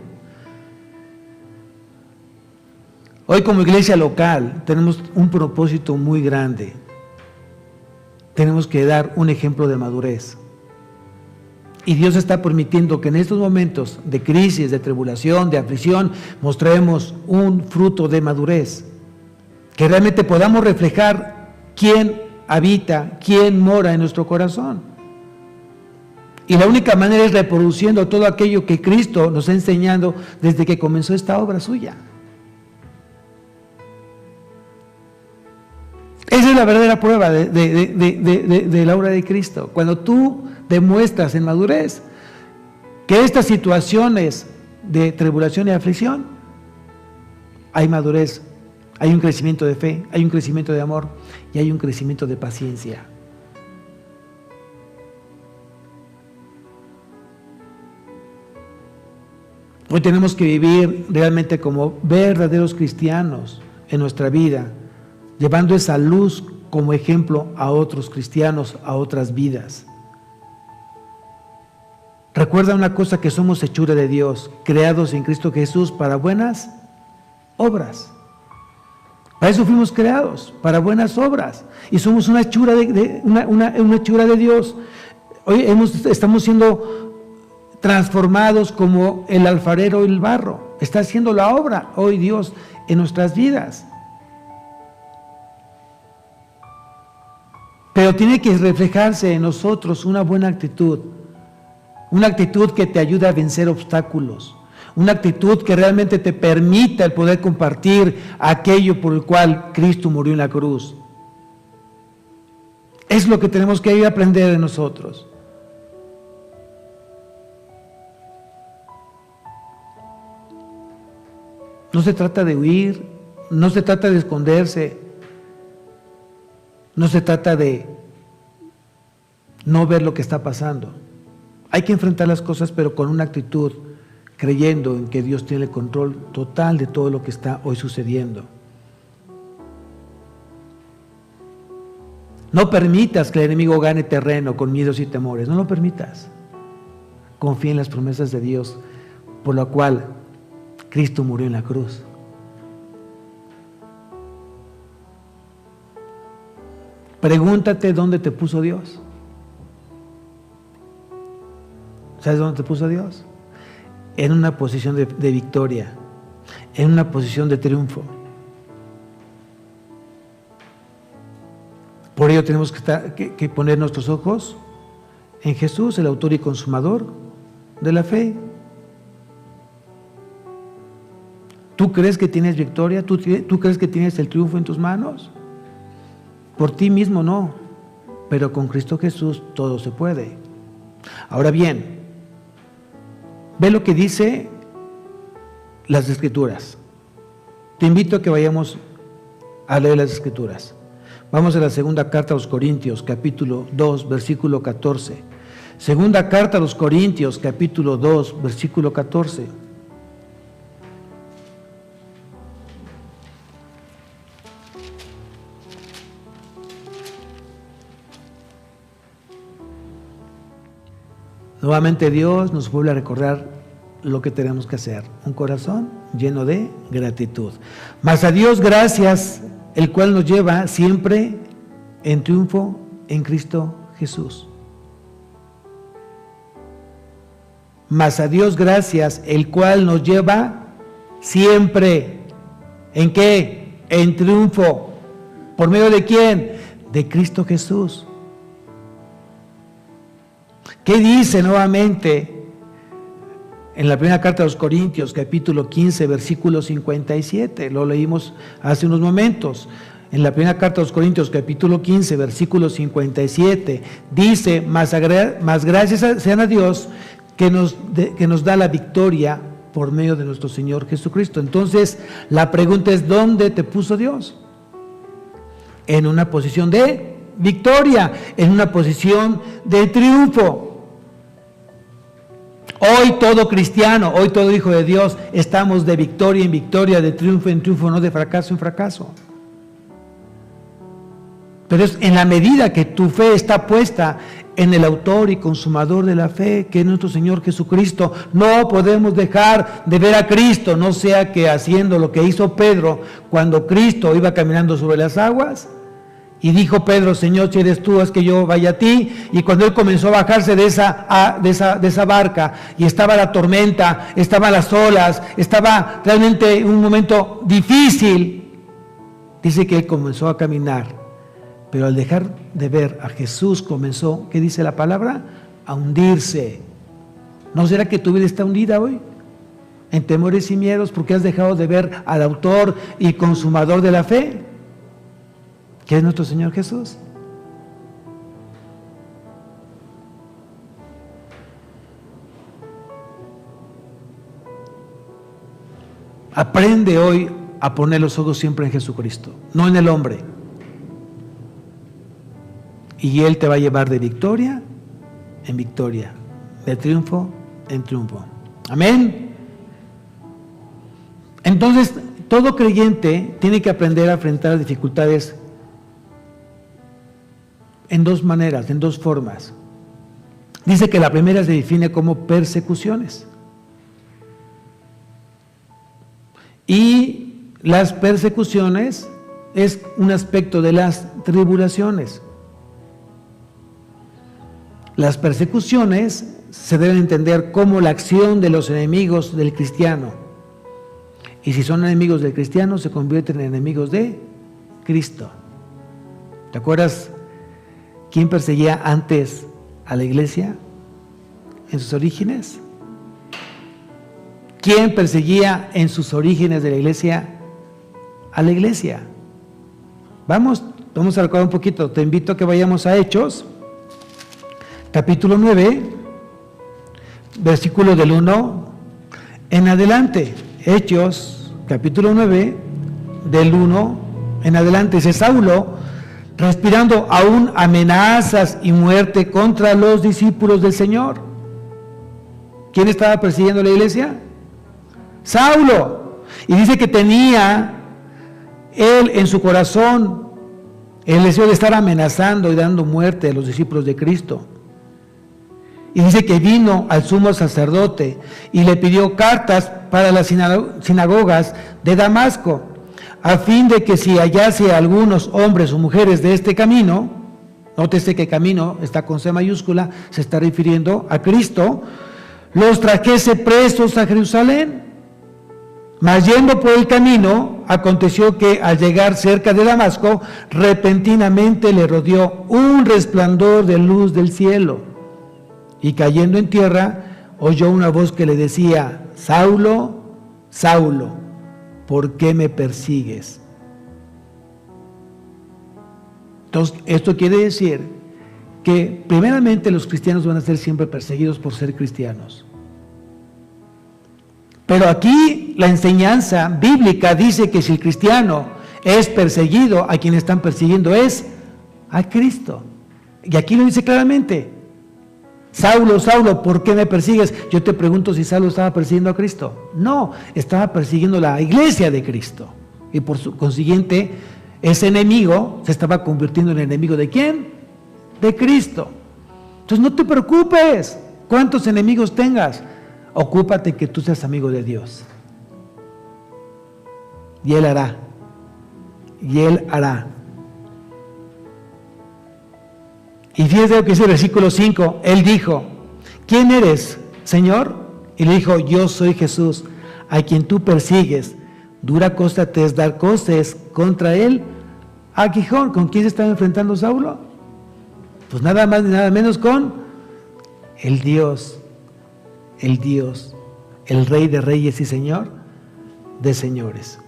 Hoy como iglesia local tenemos un propósito muy grande. Tenemos que dar un ejemplo de madurez. Y Dios está permitiendo que en estos momentos de crisis, de tribulación, de aflicción, mostremos un fruto de madurez. Que realmente podamos reflejar quién habita, quién mora en nuestro corazón. Y la única manera es reproduciendo todo aquello que Cristo nos ha enseñado desde que comenzó esta obra suya. Esa es la verdadera prueba de la obra de Cristo. Cuando tú demuestras en madurez que estas situaciones de tribulación y aflicción, hay madurez, hay un crecimiento de fe, hay un crecimiento de amor y hay un crecimiento de paciencia. Hoy tenemos que vivir realmente como verdaderos cristianos en nuestra vida, llevando esa luz como ejemplo a otros cristianos, a otras vidas. Recuerda una cosa, que somos hechura de Dios, creados en Cristo Jesús para buenas obras. Para eso fuimos creados, para buenas obras. Y somos una hechura una hechura de Dios. Hoy estamos siendo transformados como el alfarero y el barro. Está haciendo la obra hoy Dios en nuestras vidas. Pero tiene que reflejarse en nosotros una buena actitud, una actitud que te ayude a vencer obstáculos, una actitud que realmente te permita el poder compartir aquello por el cual Cristo murió en la cruz. Es lo que tenemos que ir a aprender de nosotros. No se trata de huir, no se trata de esconderse. No se trata de no ver lo que está pasando. Hay que enfrentar las cosas, pero con una actitud, creyendo en que Dios tiene el control total de todo lo que está hoy sucediendo. No permitas que el enemigo gane terreno con miedos y temores. No lo permitas. Confía en las promesas de Dios, por la cual Cristo murió en la cruz. Pregúntate dónde te puso Dios. ¿Sabes dónde te puso Dios? En una posición de victoria, en una posición de triunfo. Por ello tenemos que poner nuestros ojos en Jesús, el autor y consumador de la fe. ¿Tú crees que tienes victoria? ¿Tú crees que tienes el triunfo en tus manos? Por ti mismo no, pero con Cristo Jesús todo se puede. Ahora bien, ve lo que dice las Escrituras. Te invito a que vayamos a leer las Escrituras. Vamos a la segunda carta a los Corintios, capítulo 2, versículo 14. Segunda carta a los Corintios, capítulo 2, versículo 14. Nuevamente Dios nos vuelve a recordar lo que tenemos que hacer. Un corazón lleno de gratitud. Mas a Dios gracias, el cual nos lleva siempre en triunfo en Cristo Jesús. Mas a Dios gracias, el cual nos lleva siempre. ¿En qué? En triunfo. ¿Por medio de quién? De Cristo Jesús. ¿Qué dice nuevamente en la primera carta de los Corintios, capítulo 15, versículo 57? Lo leímos hace unos momentos. En la primera carta a los Corintios, capítulo 15, versículo 57, dice, más gracias sean a Dios que nos da la victoria por medio de nuestro Señor Jesucristo. Entonces, la pregunta es, ¿dónde te puso Dios? En una posición de victoria, en una posición de triunfo. Hoy todo cristiano, hoy todo hijo de Dios, estamos de victoria en victoria, de triunfo en triunfo, no de fracaso en fracaso. Pero es en la medida que tu fe está puesta en el autor y consumador de la fe, que es nuestro Señor Jesucristo. No podemos dejar de ver a Cristo, no sea que haciendo lo que hizo Pedro cuando Cristo iba caminando sobre las aguas, y dijo Pedro, Señor, si eres tú, haz que yo vaya a ti. Y cuando él comenzó a bajarse de esa barca, y estaba la tormenta, estaban las olas, estaba realmente un momento difícil, dice que él comenzó a caminar. Pero al dejar de ver a Jesús comenzó, ¿qué dice la palabra? A hundirse. ¿No será que tu vida está hundida hoy? En temores y miedos porque has dejado de ver al autor y consumador de la fe, que es nuestro Señor Jesús. Aprende hoy a poner los ojos siempre en Jesucristo, no en el hombre. Y Él te va a llevar de victoria en victoria, de triunfo en triunfo. Amén. Entonces, todo creyente tiene que aprender a enfrentar las dificultades en dos maneras, en dos formas. Dice que la primera se define como persecuciones. Y las persecuciones es un aspecto de las tribulaciones. Las persecuciones se deben entender como la acción de los enemigos del cristiano. Y si son enemigos del cristiano, se convierten en enemigos de Cristo. ¿Te acuerdas quién perseguía antes a la iglesia en sus orígenes? ¿Quién perseguía en sus orígenes de la iglesia a la iglesia? Vamos a recordar un poquito. Te invito a que vayamos a Hechos, capítulo 9, versículo del 1 en adelante. Hechos, capítulo 9, del 1 en adelante. Dice, Saulo, respirando aún amenazas y muerte contra los discípulos del Señor. ¿Quién estaba persiguiendo la iglesia? Saulo. Y dice que tenía él en su corazón el deseo de estar amenazando y dando muerte a los discípulos de Cristo. Y dice que vino al sumo sacerdote y le pidió cartas para las sinagogas de Damasco, a fin de que si hallase a algunos hombres o mujeres de este camino, nótese que camino está con C mayúscula, se está refiriendo a Cristo, los trajese presos a Jerusalén. Mas yendo por el camino, aconteció que al llegar cerca de Damasco, repentinamente le rodeó un resplandor de luz del cielo. Y cayendo en tierra, oyó una voz que le decía, Saulo, Saulo, ¿por qué me persigues? Entonces, esto quiere decir que primeramente los cristianos van a ser siempre perseguidos por ser cristianos. Pero aquí la enseñanza bíblica dice que si el cristiano es perseguido, a quien están persiguiendo es a Cristo. Y aquí lo dice claramente. Saulo, Saulo, ¿por qué me persigues? Yo te pregunto si Saulo estaba persiguiendo a Cristo. No, estaba persiguiendo la iglesia de Cristo. Y por consiguiente, ese enemigo se estaba convirtiendo en enemigo ¿de quién? De Cristo. Entonces no te preocupes cuántos enemigos tengas. Ocúpate que tú seas amigo de Dios. Y Él hará. Y Él hará. Y fíjate lo que dice el versículo 5. Él dijo, ¿quién eres, Señor? Y le dijo, yo soy Jesús, a quien tú persigues. Dura cosa te es dar cosas contra él. Aguijón, ¿con quién se estaba enfrentando Saulo? Pues nada más ni nada menos con el Dios, el Rey de Reyes y Señor de Señores.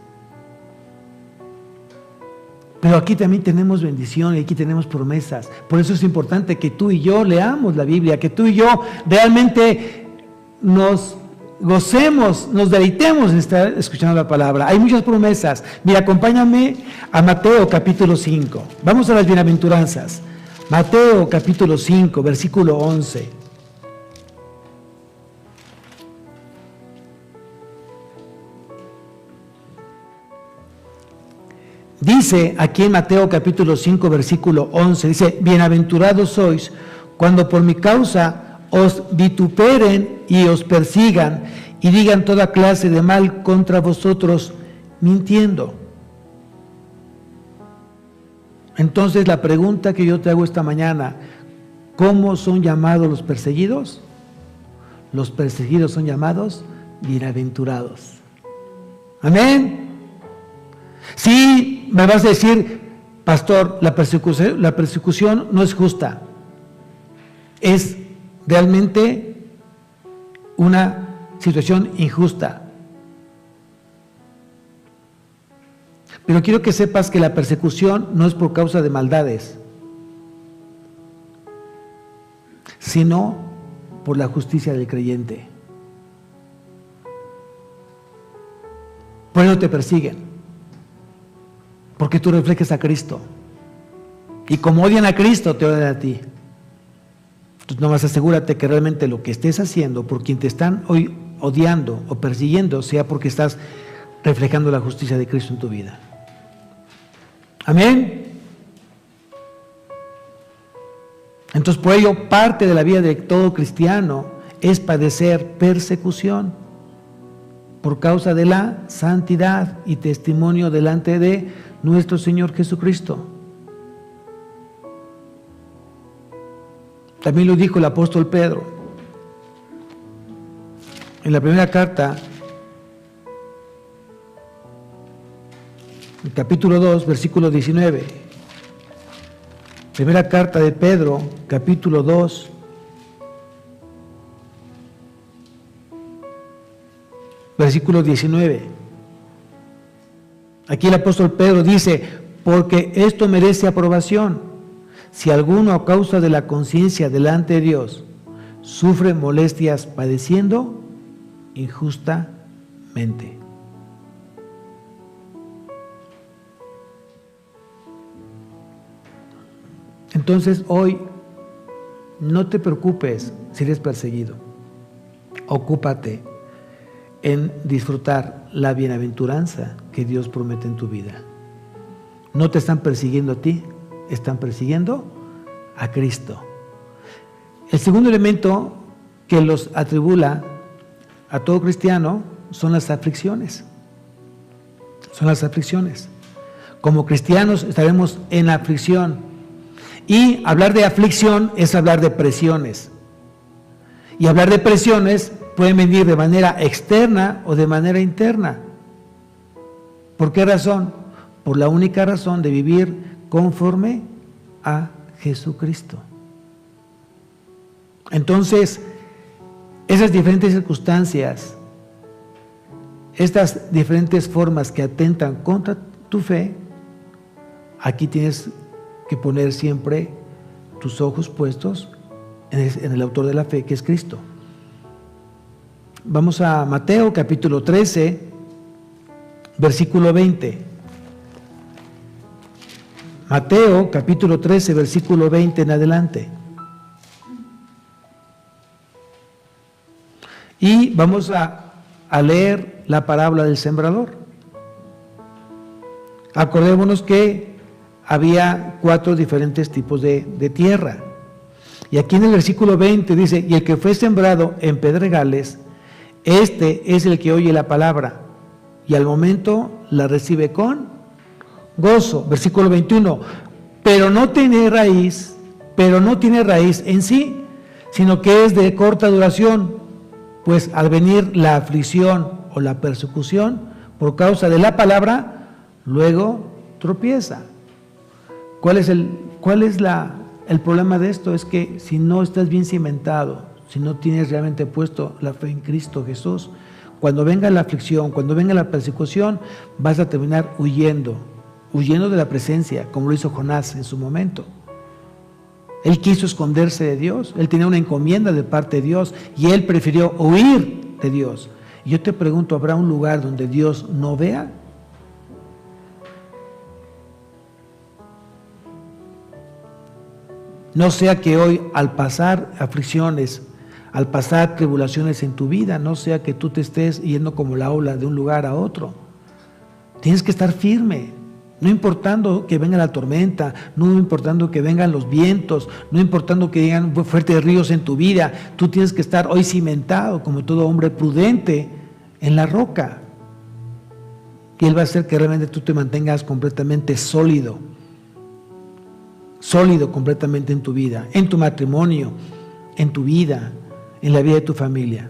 Pero aquí también tenemos bendición y aquí tenemos promesas. Por eso es importante que tú y yo leamos la Biblia, que tú y yo realmente nos gocemos, nos deleitemos en estar escuchando la palabra. Hay muchas promesas. Mira, acompáñame a Mateo capítulo 5. Vamos a las bienaventuranzas. Mateo capítulo 5, versículo 11. Dice aquí en Mateo capítulo 5, versículo 11, dice: bienaventurados sois cuando por mi causa os vituperen y os persigan y digan toda clase de mal contra vosotros, mintiendo. Entonces la pregunta que yo te hago esta mañana: ¿cómo son llamados los perseguidos? Los perseguidos son llamados bienaventurados. Amén. Sí, me vas a decir, pastor, la persecución no es justa. Es realmente una situación injusta. Pero quiero que sepas que la persecución no es por causa de maldades, sino por la justicia del creyente. Por eso te persiguen, porque tú reflejes a Cristo. Y como odian a Cristo, te odian a ti. Entonces nomás asegúrate que realmente lo que estés haciendo por quien te están hoy odiando o persiguiendo sea porque estás reflejando la justicia de Cristo en tu vida. Amén. Entonces por ello parte de la vida de todo cristiano es padecer persecución por causa de la santidad y testimonio delante de nuestro Señor Jesucristo. También lo dijo el apóstol Pedro en la primera carta, el capítulo 2, versículo 19. Primera carta de Pedro, capítulo 2, versículo 19. Aquí el apóstol Pedro dice: porque esto merece aprobación, si alguno a causa de la conciencia delante de Dios sufre molestias padeciendo injustamente. Entonces hoy no te preocupes si eres perseguido. Ocúpate en disfrutar la bienaventuranza que Dios promete en tu vida. No te están persiguiendo a ti, están persiguiendo a Cristo. El segundo elemento que los atribula a todo cristiano son las aflicciones. Son las aflicciones. Como cristianos estaremos en aflicción. Y hablar de aflicción es hablar de presiones. Y hablar de presiones pueden venir de manera externa o de manera interna. ¿Por qué razón? Por la única razón de vivir conforme a Jesucristo. Entonces, esas diferentes circunstancias, estas diferentes formas que atentan contra tu fe, aquí tienes que poner siempre tus ojos puestos en el autor de la fe, que es Cristo. Vamos a Mateo capítulo 13, versículo 20. Mateo capítulo 13, versículo 20 en adelante. Y vamos a leer la parábola del sembrador. Acordémonos que había 4 diferentes tipos de tierra. Y aquí en el versículo 20 dice: y el que fue sembrado en pedregales, este es el que oye la palabra y al momento la recibe con gozo. Versículo 21, pero no tiene raíz en sí, sino que es de corta duración, pues al venir la aflicción o la persecución por causa de la palabra, luego tropieza. ¿Cuál es el problema de esto? Es que si no estás bien cimentado, si no tienes realmente puesto la fe en Cristo Jesús, cuando venga la aflicción, cuando venga la persecución, vas a terminar huyendo huyendo de la presencia, como lo hizo Jonás en su momento. Él quiso esconderse de Dios, él tenía una encomienda de parte de Dios y él prefirió huir de Dios. Y yo te pregunto, ¿habrá un lugar donde Dios no vea? No sea que hoy, al pasar aflicciones, al pasar tribulaciones en tu vida, no sea que tú te estés yendo como la ola de un lugar a otro. Tienes que estar firme, no importando que venga la tormenta, no importando que vengan los vientos, no importando que vengan fuertes ríos en tu vida. Tú tienes que estar hoy cimentado como todo hombre prudente en la roca. Y Él va a hacer que realmente tú te mantengas completamente sólido completamente en tu vida, en tu matrimonio, en tu vida, en la vida de tu familia.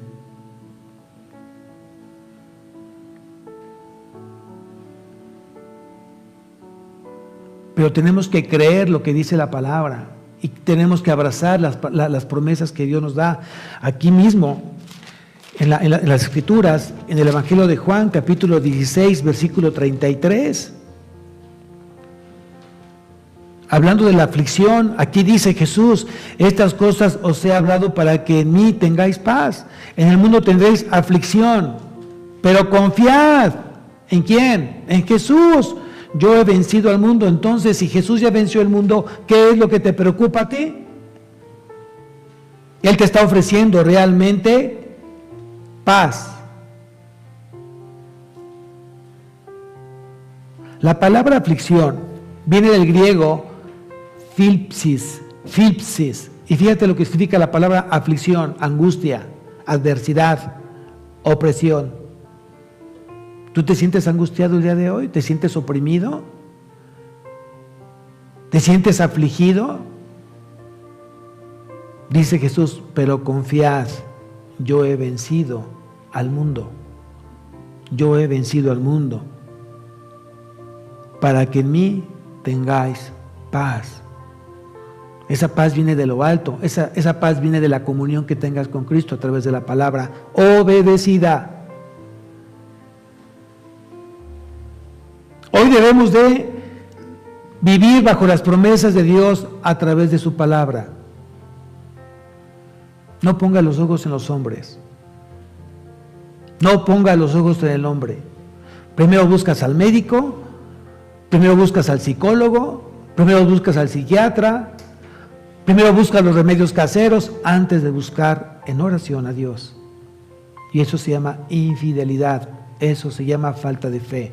Pero tenemos que creer lo que dice la palabra y tenemos que abrazar las promesas que Dios nos da. Aquí mismo, en las Escrituras, en el Evangelio de Juan, capítulo 16, versículo 33. Hablando de la aflicción, aquí dice Jesús: estas cosas os he hablado para que en mí tengáis paz. En el mundo tendréis aflicción, pero confiad. ¿En quién? En Jesús. Yo he vencido al mundo. Entonces, si Jesús ya venció el mundo, ¿qué es lo que te preocupa a ti? Él te está ofreciendo realmente paz. La palabra aflicción viene del griego Philpsis. Y fíjate lo que significa la palabra aflicción: angustia, adversidad, opresión. ¿Tú te sientes angustiado el día de hoy? ¿Te sientes oprimido? ¿Te sientes afligido? Dice Jesús: pero confiad, yo he vencido al mundo. Yo he vencido al mundo, para que en mí tengáis paz. Esa paz viene de lo alto, esa paz viene de la comunión que tengas con Cristo a través de la palabra obedecida. Hoy debemos de vivir bajo las promesas de Dios a través de su palabra. No ponga los ojos en los hombres. No ponga los ojos en el hombre. Primero buscas al médico, primero buscas al psicólogo, primero buscas al psiquiatra, primero buscas los remedios caseros antes de buscar en oración a Dios. Y eso se llama infidelidad, eso se llama falta de fe.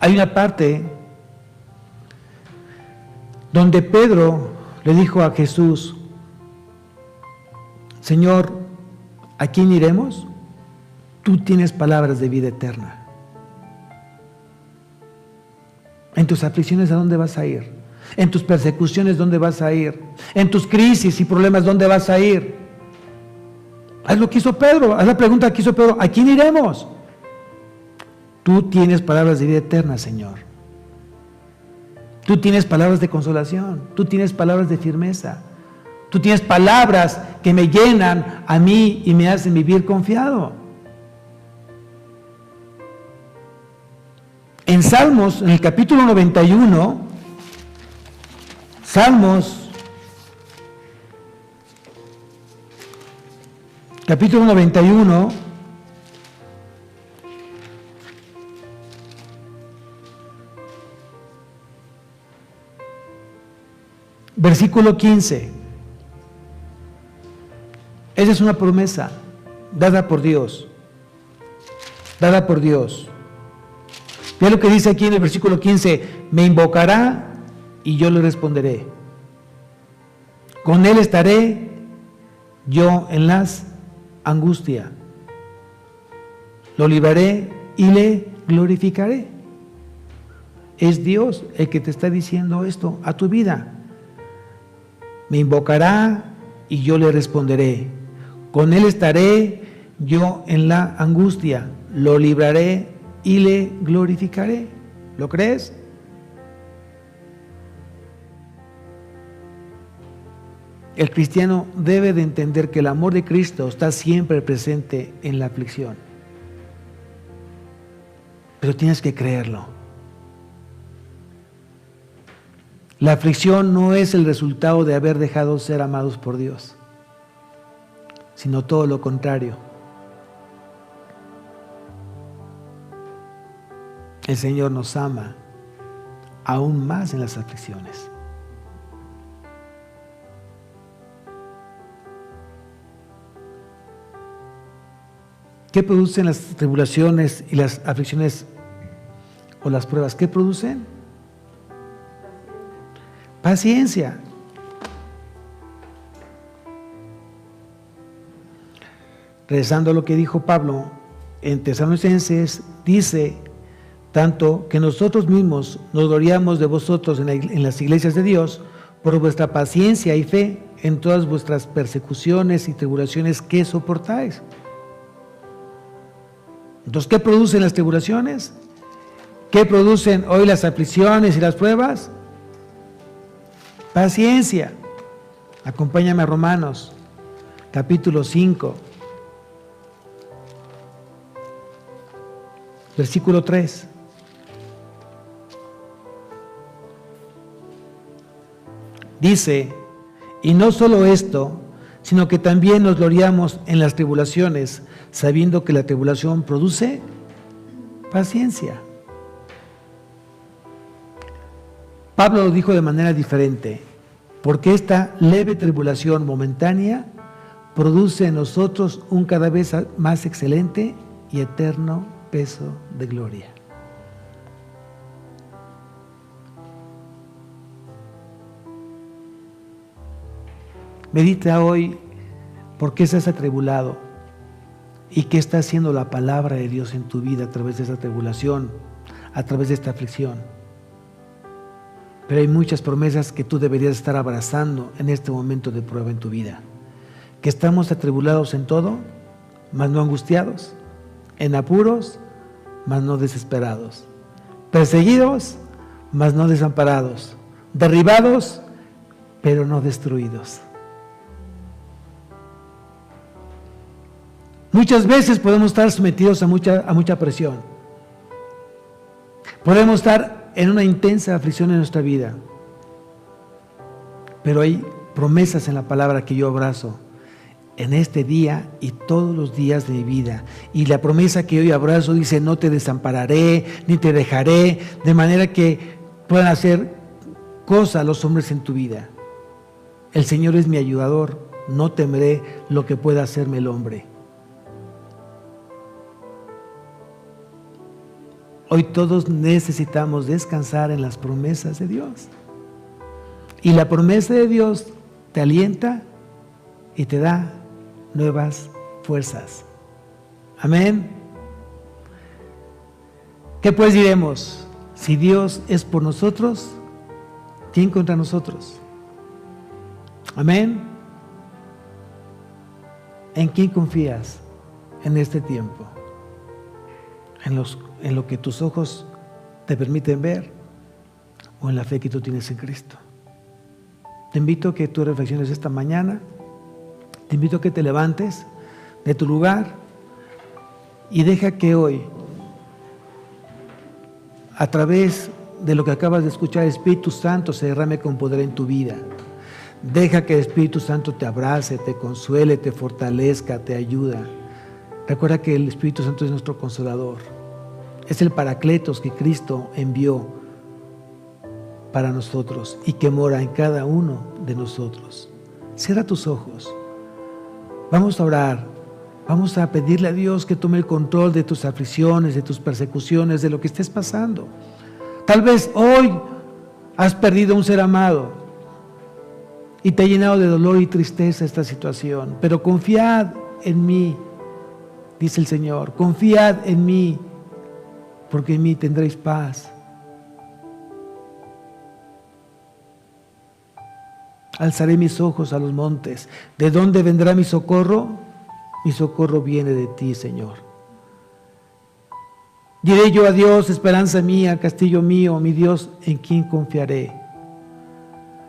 Hay una parte donde Pedro le dijo a Jesús: Señor, ¿a quién iremos? Tú tienes palabras de vida eterna. En tus aflicciones, ¿a dónde vas a ir? En tus persecuciones, ¿dónde vas a ir? En tus crisis y problemas, ¿dónde vas a ir? Haz lo que hizo Pedro, haz la pregunta que hizo Pedro: ¿a quién iremos? Tú tienes palabras de vida eterna, Señor. Tú tienes palabras de consolación, tú tienes palabras de firmeza, tú tienes palabras que me llenan a mí y me hacen vivir confiado. En Salmos, en el capítulo 91, Salmos, capítulo 91, versículo 15. Esa es una promesa dada por Dios. Dada por Dios. Ve lo que dice aquí en el versículo 15: me invocará y yo le responderé. Con él estaré yo en las angustias. Lo libraré y le glorificaré. Es Dios el que te está diciendo esto a tu vida. Me invocará y yo le responderé. Con él estaré yo en la angustia. Lo libraré y le glorificaré. ¿Lo crees? El cristiano debe de entender que el amor de Cristo está siempre presente en la aflicción. Pero tienes que creerlo. La aflicción no es el resultado de haber dejado ser amados por Dios, sino todo lo contrario. El Señor nos ama aún más en las aflicciones. ¿Qué producen las tribulaciones y las aflicciones o las pruebas? ¿Qué producen? Paciencia. Regresando a lo que dijo Pablo en Tesalonicenses, dice: tanto que nosotros mismos nos gloriamos de vosotros en las iglesias de Dios por vuestra paciencia y fe en todas vuestras persecuciones y tribulaciones que soportáis. Entonces, ¿qué producen las tribulaciones? ¿Qué producen hoy las aflicciones y las pruebas? Paciencia. Acompáñame a Romanos, capítulo 5, versículo 3. Dice: y no solo esto, sino que también nos gloriamos en las tribulaciones, sabiendo que la tribulación produce paciencia. Pablo lo dijo de manera diferente: porque esta leve tribulación momentánea produce en nosotros un cada vez más excelente y eterno peso de gloria. Medita hoy por qué estás atribulado y qué está haciendo la palabra de Dios en tu vida a través de esa tribulación, a través de esta aflicción. Pero hay muchas promesas que tú deberías estar abrazando en este momento de prueba en tu vida. Que estamos atribulados en todo, mas no angustiados, en apuros, mas no desesperados, perseguidos, mas no desamparados, derribados, pero no destruidos. Muchas veces podemos estar sometidos a mucha presión. Podemos estar en una intensa aflicción en nuestra vida. Pero hay promesas en la palabra que yo abrazo en este día y todos los días de mi vida. Y la promesa que hoy abrazo dice: no te desampararé, ni te dejaré, de manera que puedan hacer cosas los hombres en tu vida. El Señor es mi ayudador, no temeré lo que pueda hacerme el hombre. Hoy todos necesitamos descansar en las promesas de Dios. Y la promesa de Dios te alienta y te da nuevas fuerzas. Amén. ¿Qué pues diremos? Si Dios es por nosotros, ¿quién contra nosotros? Amén. ¿En quién confías en este tiempo? ¿En lo que tus ojos te permiten ver o en la fe que tú tienes en Cristo? Te invito a que tú reflexiones esta mañana. Te invito a que te levantes de tu lugar y deja que hoy, a través de lo que acabas de escuchar, el Espíritu Santo se derrame con poder en tu vida. Deja que el Espíritu Santo te abrace, te consuele, te fortalezca, te ayuda. Recuerda que el Espíritu Santo es nuestro consolador. Es el Paracletos que Cristo envió para nosotros y que mora en cada uno de nosotros. Cierra tus ojos. Vamos a orar. Vamos a pedirle a Dios que tome el control de tus aflicciones, de tus persecuciones, de lo que estés pasando. Tal vez hoy has perdido un ser amado y te ha llenado de dolor y tristeza esta situación. Pero confiad en mí, dice el Señor. Confiad en mí, porque en mí tendréis paz. Alzaré mis ojos a los montes. ¿De dónde vendrá mi socorro? Mi socorro viene de ti, Señor. Diré yo a Dios, esperanza mía, castillo mío, mi Dios, en quien confiaré.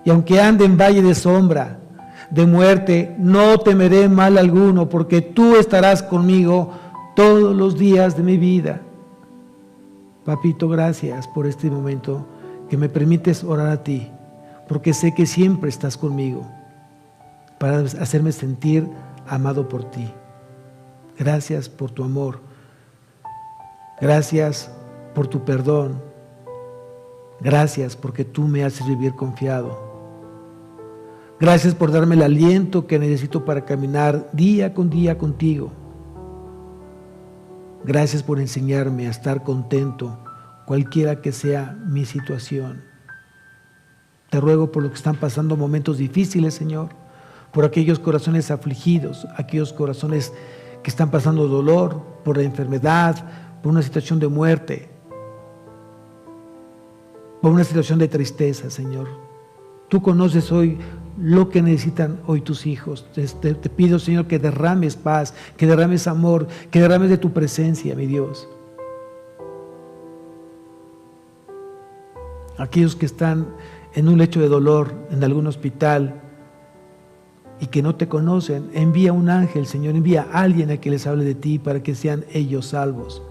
Y aunque ande en valle de sombra, de muerte, no temeré mal alguno, porque tú estarás conmigo todos los días de mi vida. Papito, gracias por este momento que me permites orar a ti, porque sé que siempre estás conmigo para hacerme sentir amado por ti. Gracias por tu amor. Gracias por tu perdón. Gracias porque tú me haces vivir confiado. Gracias por darme el aliento que necesito para caminar día con día contigo. Gracias por enseñarme a estar contento, cualquiera que sea mi situación. Te ruego por los que están pasando momentos difíciles, Señor, por aquellos corazones afligidos, aquellos corazones que están pasando dolor, por la enfermedad, por una situación de muerte, por una situación de tristeza, Señor. Tú conoces hoy lo que necesitan hoy tus hijos. Te pido, Señor, que derrames paz, que derrames amor, que derrames de tu presencia, mi Dios. Aquellos que están en un lecho de dolor, en algún hospital, y que no te conocen, envía un ángel, Señor, envía a alguien a que les hable de ti para que sean ellos salvos.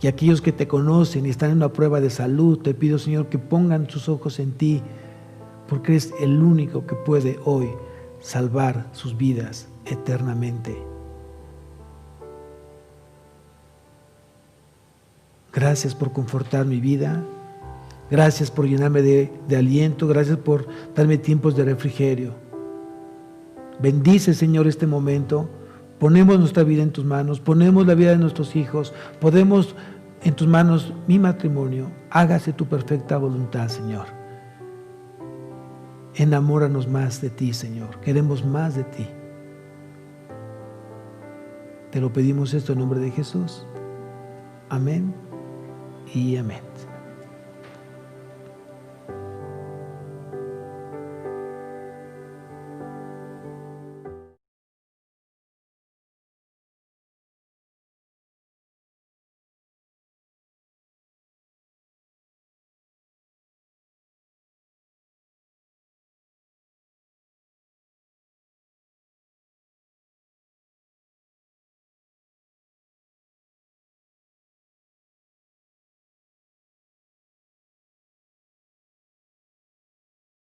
Y aquellos que te conocen y están en una prueba de salud, te pido, Señor, que pongan sus ojos en ti, porque eres el único que puede hoy salvar sus vidas eternamente. Gracias por confortar mi vida. Gracias por llenarme de aliento. Gracias por darme tiempos de refrigerio. Bendice, Señor, este momento. Ponemos nuestra vida en tus manos. Ponemos la vida de nuestros hijos. Ponemos en tus manos mi matrimonio. Hágase tu perfecta voluntad, Señor. Enamóranos más de ti, Señor. Queremos más de ti. Te lo pedimos esto en nombre de Jesús. Amén y amén.